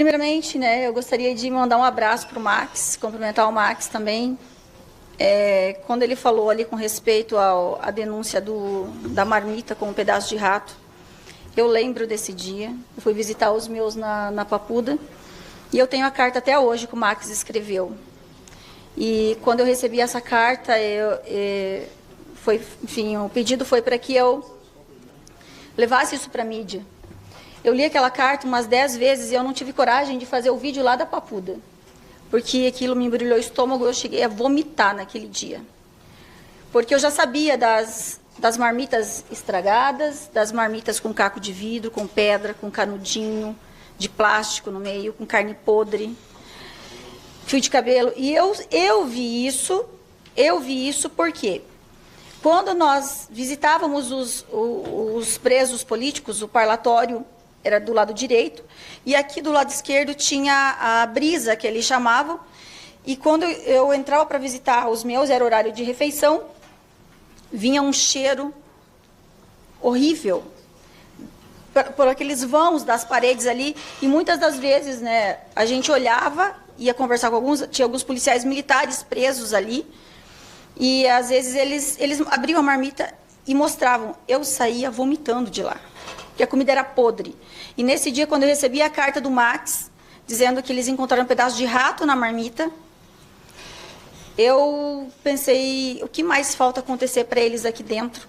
Primeiramente, né, eu gostaria de mandar um abraço para o Max, cumprimentar o Max também. Quando ele falou ali com respeito à denúncia da marmita com um pedaço de rato, eu lembro desse dia. Eu fui visitar os meus na Papuda e eu tenho a carta até hoje que o Max escreveu. E quando eu recebi essa carta, o pedido foi para que eu levasse isso para a mídia. Eu li aquela carta umas 10 vezes e eu não tive coragem de fazer o vídeo lá da Papuda, porque aquilo me embrulhou o estômago, eu cheguei a vomitar naquele dia. Porque eu já sabia das marmitas estragadas, das marmitas com caco de vidro, com pedra, com canudinho de plástico no meio, com carne podre, fio de cabelo. E eu vi isso porque quando nós visitávamos os presos políticos, o parlatório era do lado direito, e aqui do lado esquerdo tinha a brisa, que eles chamavam, e quando eu entrava para visitar os meus, era horário de refeição, vinha um cheiro horrível, por aqueles vãos das paredes ali, e muitas das vezes, né, a gente olhava, ia conversar com tinha alguns policiais militares presos ali, e às vezes eles abriam a marmita e mostravam. Eu saía vomitando de lá, porque a comida era podre. E nesse dia, quando eu recebi a carta do Max, dizendo que eles encontraram um pedaço de rato na marmita, eu pensei, o que mais falta acontecer para eles aqui dentro?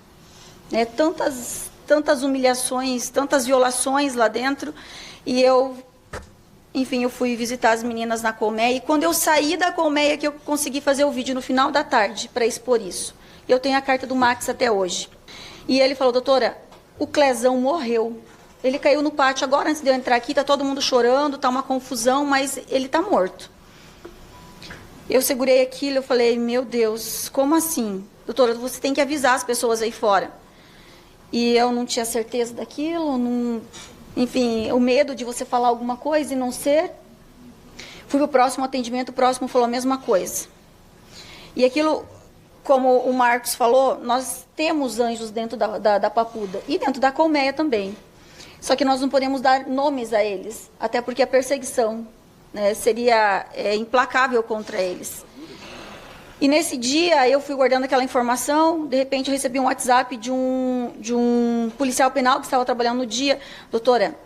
Né? Tantas humilhações, tantas violações lá dentro. E eu fui visitar as meninas na colmeia. E quando eu saí da colmeia, que eu consegui fazer o vídeo no final da tarde para expor isso. Eu tenho a carta do Max até hoje. E ele falou, doutora, o Clezão morreu. Ele caiu no pátio agora, antes de eu entrar aqui, está todo mundo chorando, está uma confusão, mas ele está morto. Eu segurei aquilo, eu falei, meu Deus, como assim? Doutora, você tem que avisar as pessoas aí fora. E eu não tinha certeza daquilo, enfim, o medo de você falar alguma coisa e não ser. Fui para o próximo atendimento, o próximo falou a mesma coisa. E aquilo, como o Marcos falou, nós temos anjos dentro da Papuda e dentro da colmeia também. Só que nós não podemos dar nomes a eles, até porque a perseguição, né, seria implacável contra eles. E nesse dia eu fui guardando aquela informação, de repente eu recebi um WhatsApp de um policial penal que estava trabalhando no dia. Doutora,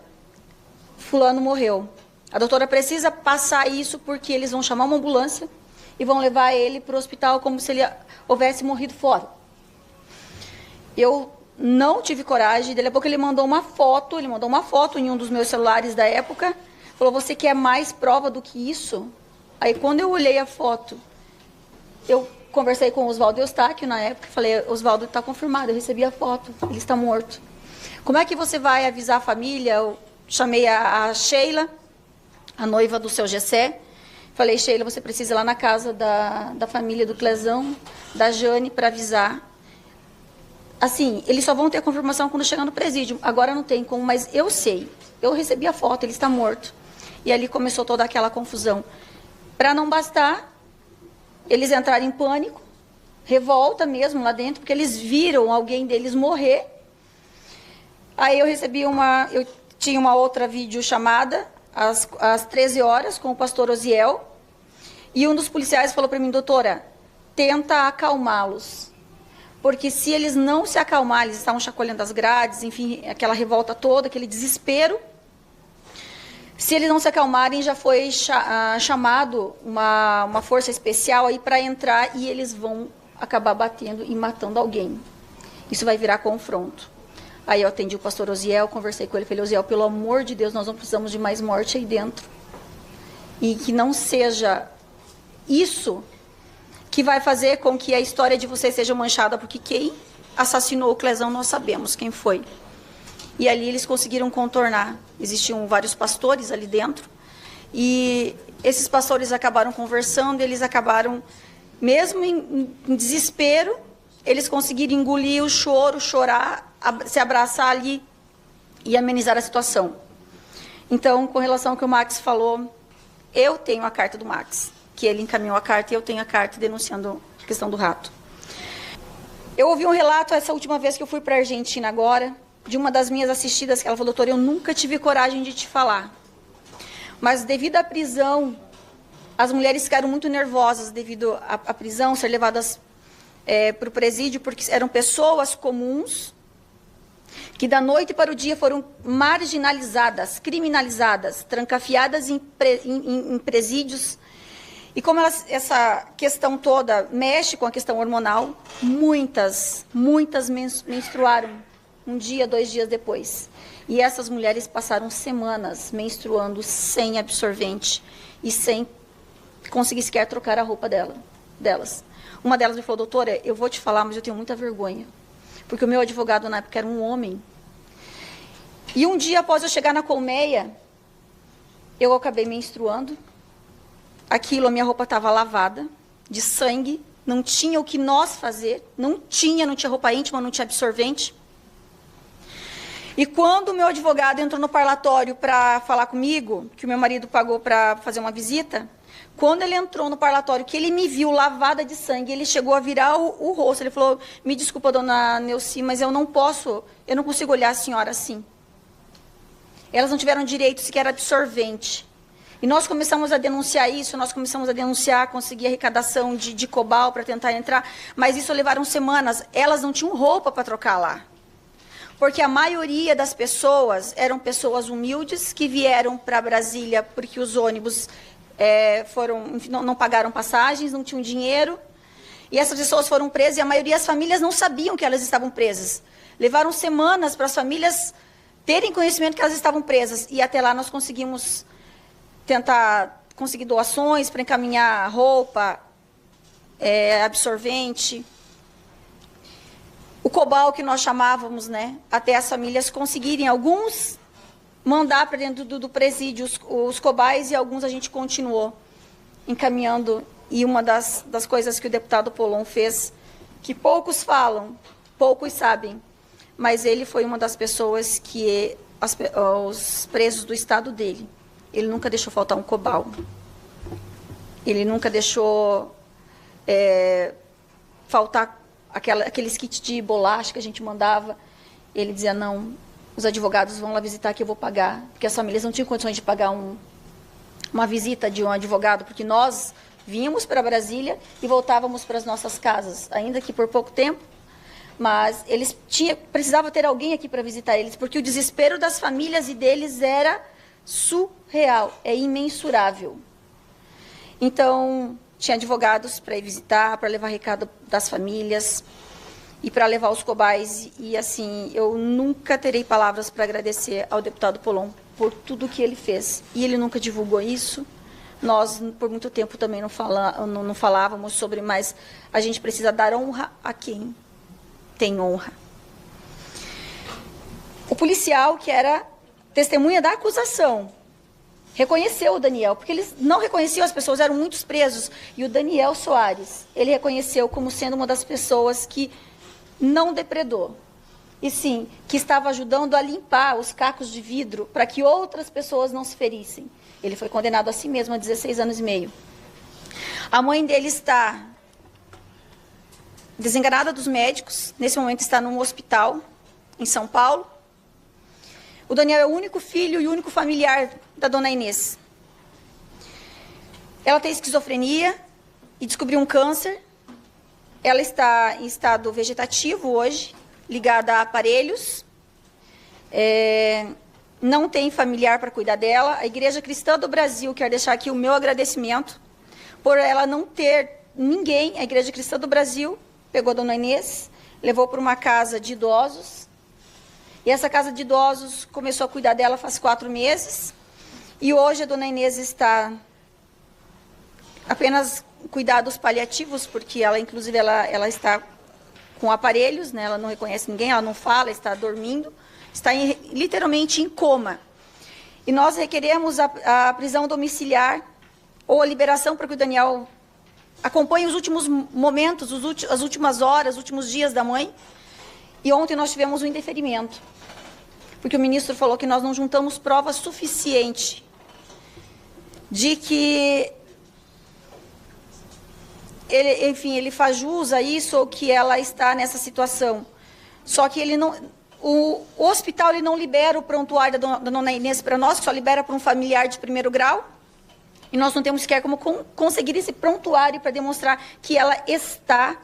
fulano morreu. A doutora precisa passar isso porque eles vão chamar uma ambulância e vão levar ele para o hospital como se ele houvesse morrido fora. Eu não tive coragem, daqui a pouco ele mandou uma foto em um dos meus celulares da época, falou, você quer mais prova do que isso? Aí quando eu olhei a foto, eu conversei com o Oswaldo Eustáquio na época, falei, Oswaldo, está confirmado, eu recebi a foto, ele está morto. Como é que você vai avisar a família? Eu chamei a Sheila, a noiva do seu Gessé, falei, Sheila, você precisa ir lá na casa da família do Clezão, da Jane, para avisar. Assim, eles só vão ter a confirmação quando chegar no presídio. Agora não tem como, mas eu sei. Eu recebi a foto, ele está morto. E ali começou toda aquela confusão. Para não bastar, eles entraram em pânico, revolta mesmo lá dentro, porque eles viram alguém deles morrer. Aí eu tinha uma outra videochamada, às 13 horas, com o pastor Osiel. E um dos policiais falou para mim, doutora, tenta acalmá-los. Porque se eles não se acalmarem, eles estavam chacoalhando as grades, enfim, aquela revolta toda, aquele desespero. Se eles não se acalmarem, já foi chamado uma força especial aí para entrar e eles vão acabar batendo e matando alguém. Isso vai virar confronto. Aí eu atendi o pastor Osiel, conversei com ele, falei, Osiel, pelo amor de Deus, nós não precisamos de mais morte aí dentro. E que não seja isso que vai fazer com que a história de vocês seja manchada, porque quem assassinou o Clezão nós sabemos quem foi. E ali eles conseguiram contornar. Existiam vários pastores ali dentro, e esses pastores acabaram conversando, eles acabaram, mesmo em desespero, eles conseguiram engolir o choro, chorar, se abraçar ali e amenizar a situação. Então, com relação ao que o Max falou, eu tenho a carta do Max, que ele encaminhou a carta, e eu tenho a carta denunciando a questão do rato. Eu ouvi um relato, essa última vez que eu fui para a Argentina agora, de uma das minhas assistidas, que ela falou, doutora, eu nunca tive coragem de te falar. Mas devido à prisão, as mulheres ficaram muito nervosas devido à prisão, ser levadas para o presídio, porque eram pessoas comuns que da noite para o dia foram marginalizadas, criminalizadas, trancafiadas em presídios. E como essa questão toda mexe com a questão hormonal, muitas menstruaram um dia, 2 dias depois. E essas mulheres passaram semanas menstruando sem absorvente e sem conseguir sequer trocar a roupa delas. Uma delas me falou: doutora, eu vou te falar, mas eu tenho muita vergonha. Porque o meu advogado na época era um homem. E um dia após eu chegar na colmeia, eu acabei menstruando. Aquilo, a minha roupa estava lavada, de sangue, não tinha o que nós fazer, não tinha roupa íntima, não tinha absorvente. E quando o meu advogado entrou no parlatório para falar comigo, que o meu marido pagou para fazer uma visita, quando ele entrou no parlatório, que ele me viu lavada de sangue, ele chegou a virar o rosto, ele falou: me desculpa, dona Neuci, mas eu não consigo olhar a senhora assim. Elas não tiveram direito sequer absorvente. E nós começamos a denunciar isso, conseguir arrecadação de COBAL para tentar entrar, mas isso levaram semanas. Elas não tinham roupa para trocar lá. Porque a maioria das pessoas eram pessoas humildes que vieram para Brasília porque os ônibus não pagaram passagens, não tinham dinheiro. E essas pessoas foram presas e a maioria das famílias não sabiam que elas estavam presas. Levaram semanas para as famílias terem conhecimento que elas estavam presas. E até lá nós conseguimos conseguir doações para encaminhar roupa, absorvente. O COBAL, que nós chamávamos, né, até as famílias conseguirem, alguns mandar para dentro do presídio os COBAIs, e alguns a gente continuou encaminhando. E uma das coisas que o deputado Polon fez, que poucos falam, poucos sabem, mas ele foi uma das pessoas que os presos do estado dele, ele nunca deixou faltar um COBAL. Ele nunca deixou faltar aqueles kits de bolacha que a gente mandava. Ele dizia: não, os advogados vão lá visitar que eu vou pagar, porque as famílias não tinham condições de pagar uma visita de um advogado, porque nós vínhamos para Brasília e voltávamos para as nossas casas, ainda que por pouco tempo, mas eles precisavam ter alguém aqui para visitar eles, porque o desespero das famílias e deles era surreal, é imensurável. Então, tinha advogados para ir visitar, para levar recado das famílias e para levar os COBAIs. E, assim, eu nunca terei palavras para agradecer ao deputado Polon por tudo que ele fez. E ele nunca divulgou isso. Nós, por muito tempo, também não falávamos sobre, mas a gente precisa dar honra a quem tem honra. O policial, que era testemunha da acusação, reconheceu o Daniel, porque eles não reconheciam as pessoas, eram muitos presos. E o Daniel Soares, ele reconheceu como sendo uma das pessoas que não depredou, e sim, que estava ajudando a limpar os cacos de vidro para que outras pessoas não se ferissem. Ele foi condenado a si mesmo a 16 anos e meio. A mãe dele está desenganada dos médicos, nesse momento está num hospital em São Paulo. O Daniel é o único filho e o único familiar da dona Inês. Ela tem esquizofrenia e descobriu um câncer. Ela está em estado vegetativo hoje, ligada a aparelhos. Não tem familiar para cuidar dela. A Igreja Cristã do Brasil quer deixar aqui o meu agradecimento por ela não ter ninguém. A Igreja Cristã do Brasil pegou a dona Inês, levou para uma casa de idosos. E essa casa de idosos começou a cuidar dela faz 4 meses. E hoje a dona Inês está apenas cuidados paliativos, porque ela, inclusive, ela está com aparelhos, né? Ela não reconhece ninguém, ela não fala, está dormindo, está literalmente em coma. E nós requeremos a prisão domiciliar ou a liberação para que o Daniel acompanhe os últimos momentos, as últimas horas, os últimos dias da mãe. E ontem nós tivemos um indeferimento, porque o ministro falou que nós não juntamos prova suficiente de que ele faz jus a isso ou que ela está nessa situação. Só que ele não, O hospital ele não libera o prontuário da dona Inês para nós, que só libera para um familiar de primeiro grau. E nós não temos sequer como conseguir esse prontuário para demonstrar que ela está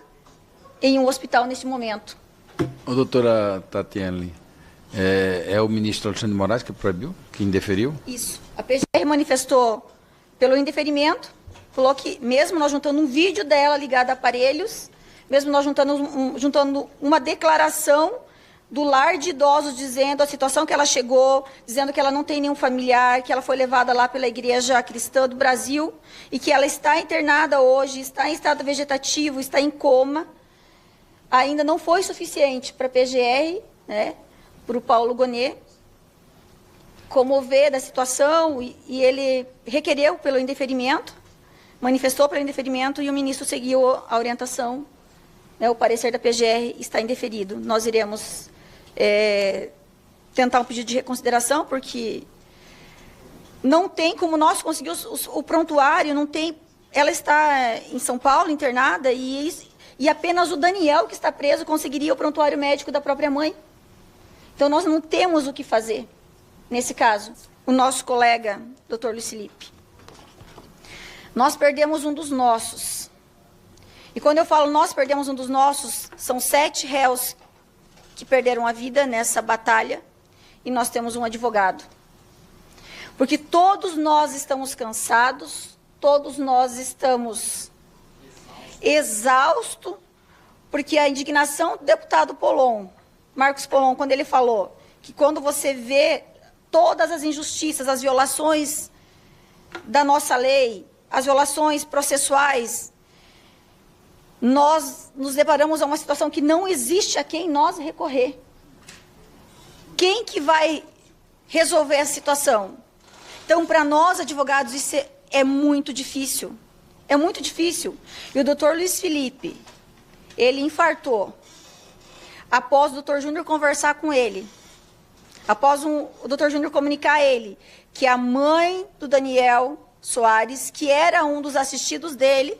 em um hospital neste momento. Ô, doutora Tatiane, é o ministro Alexandre de Moraes que proibiu, que indeferiu? Isso. A PGR manifestou pelo indeferimento, falou que mesmo nós juntando um vídeo dela ligado a aparelhos, mesmo nós juntando uma declaração do lar de idosos dizendo a situação que ela chegou, dizendo que ela não tem nenhum familiar, que ela foi levada lá pela Igreja Cristã do Brasil e que ela está internada hoje, está em estado vegetativo, está em coma, ainda não foi suficiente para a PGR, né, para o Paulo Gonet, comover da situação e ele requereu pelo indeferimento, manifestou pelo indeferimento e o ministro seguiu a orientação, né, o parecer da PGR está indeferido. Nós iremos tentar um pedido de reconsideração, porque não tem como nós conseguir o prontuário, não tem, ela está em São Paulo, internada, e apenas o Daniel, que está preso, conseguiria o prontuário médico da própria mãe. Então, nós não temos o que fazer nesse caso. O nosso colega, Dr. Luiz Felipe, nós perdemos um dos nossos. E quando eu falo nós perdemos um dos nossos, são 7 réus que perderam a vida nessa batalha, e nós temos um advogado. Porque todos nós estamos cansados, todos nós estamos exaustos, porque a indignação do deputado Polon, Marcos Polon, quando ele falou que quando você vê todas as injustiças, as violações da nossa lei, as violações processuais, nós nos deparamos a uma situação que não existe a quem nós recorrer. Quem que vai resolver a situação? Então, para nós, advogados, isso é muito difícil. É muito difícil. E o doutor Luiz Felipe, ele infartou. Após o doutor Júnior conversar com ele, após o doutor Júnior comunicar a ele que a mãe do Daniel Soares, que era um dos assistidos dele,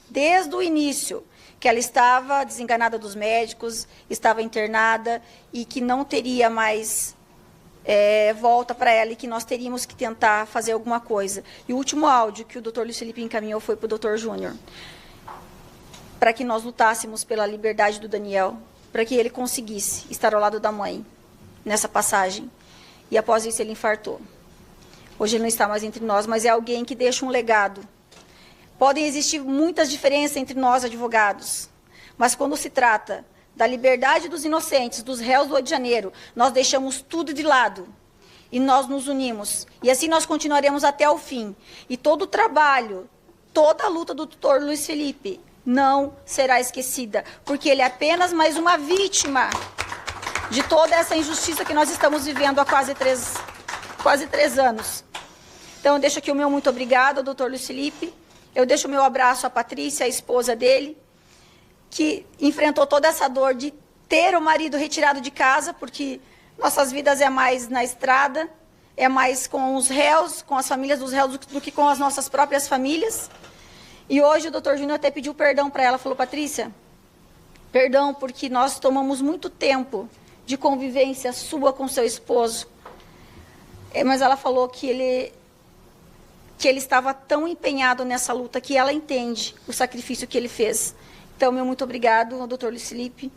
desde o início, que ela estava desenganada dos médicos, estava internada e que não teria mais volta para ela e que nós teríamos que tentar fazer alguma coisa. E o último áudio que o doutor Luiz Felipe encaminhou foi para o doutor Júnior, para que nós lutássemos pela liberdade do Daniel, para que ele conseguisse estar ao lado da mãe nessa passagem. E após isso ele infartou. Hoje ele não está mais entre nós, mas é alguém que deixa um legado. Podem existir muitas diferenças entre nós, advogados, mas quando se trata da liberdade dos inocentes, dos réus do Rio de Janeiro, nós deixamos tudo de lado e nós nos unimos. E assim nós continuaremos até o fim. E todo o trabalho, toda a luta do doutor Luiz Felipe não será esquecida, porque ele é apenas mais uma vítima de toda essa injustiça que nós estamos vivendo há quase três anos. Então, eu deixo aqui o meu muito obrigado ao doutor Luiz Felipe. Eu deixo o meu abraço à Patrícia, a esposa dele, que enfrentou toda essa dor de ter o marido retirado de casa, porque nossas vidas é mais na estrada, é mais com os réus, com as famílias dos réus, do que com as nossas próprias famílias. E hoje o doutor Júnior até pediu perdão para ela, falou: Patrícia, perdão, porque nós tomamos muito tempo de convivência sua com seu esposo. Mas ela falou que ele estava tão empenhado nessa luta que ela entende o sacrifício que ele fez. Então, meu muito obrigado ao doutor Luiz Felipe.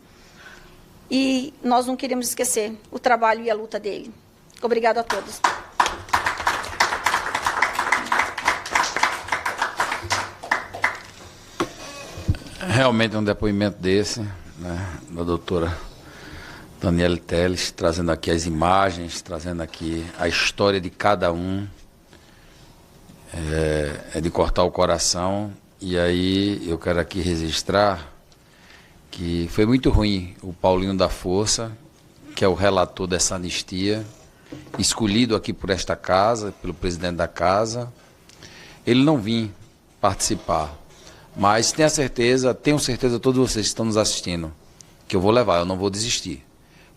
E nós não queremos esquecer o trabalho e a luta dele. Obrigado a todos. Realmente um depoimento desse, né, da doutora Daniele Teles, trazendo aqui as imagens, trazendo aqui a história de cada um, é de cortar o coração. E aí eu quero aqui registrar que foi muito ruim o Paulinho da Força, que é o relator dessa anistia, escolhido aqui por esta casa, pelo presidente da casa, ele não vir participar. Mas tenho certeza, todos vocês que estão nos assistindo, que eu vou levar, eu não vou desistir.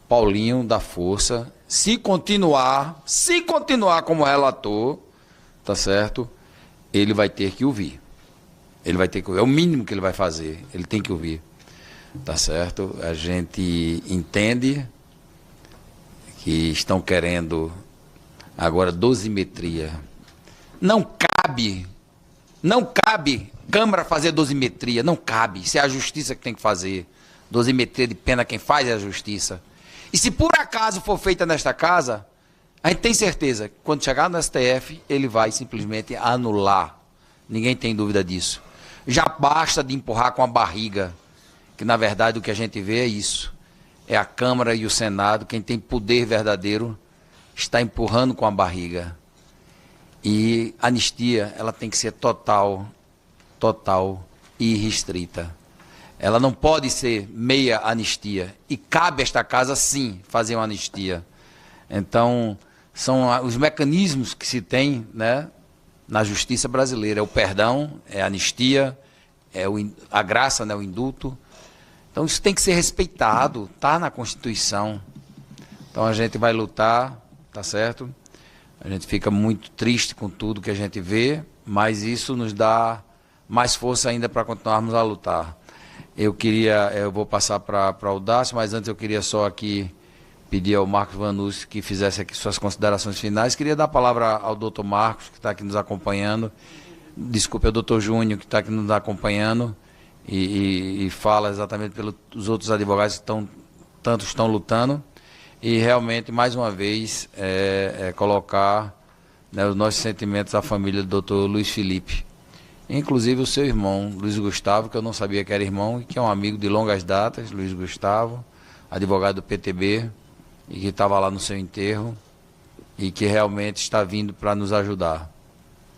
Paulinho da Força, se continuar como relator, tá certo? Ele vai ter que ouvir. Ele vai ter que ouvir, é o mínimo que ele vai fazer, ele tem que ouvir, tá certo? A gente entende que estão querendo agora dosimetria. Não cabe Câmara fazer dosimetria, não cabe. Isso é a justiça que tem que fazer. Dosimetria de pena, quem faz é a justiça. E se por acaso for feita nesta casa, a gente tem certeza que quando chegar no STF, ele vai simplesmente anular. Ninguém tem dúvida disso. Já basta de empurrar com a barriga, que na verdade o que a gente vê é isso. É a Câmara e o Senado, quem tem poder verdadeiro, está empurrando com a barriga. E a anistia, ela tem que ser total e irrestrita. Ela não pode ser meia anistia. E cabe a esta casa, sim, fazer uma anistia. Então, são os mecanismos que se tem, né, na justiça brasileira. É o perdão, é a anistia, é a graça, né, o indulto. Então, isso tem que ser respeitado, está na Constituição. Então, a gente vai lutar, tá certo? A gente fica muito triste com tudo que a gente vê, mas isso nos dá mais força ainda para continuarmos a lutar. Eu vou passar para o Dácio, mas antes eu queria só aqui pedir ao Marcos Vanucci que fizesse aqui suas considerações finais. Queria dar a palavra ao doutor Marcos, que está aqui nos acompanhando. Desculpe, ao doutor Júnior, que está aqui nos acompanhando e fala exatamente pelos outros advogados que tanto estão lutando. E realmente, mais uma vez, colocar, né, os nossos sentimentos à família do doutor Luiz Felipe. Inclusive o seu irmão, Luiz Gustavo, que eu não sabia que era irmão, e que é um amigo de longas datas, Luiz Gustavo, advogado do PTB, e que estava lá no seu enterro, e que realmente está vindo para nos ajudar.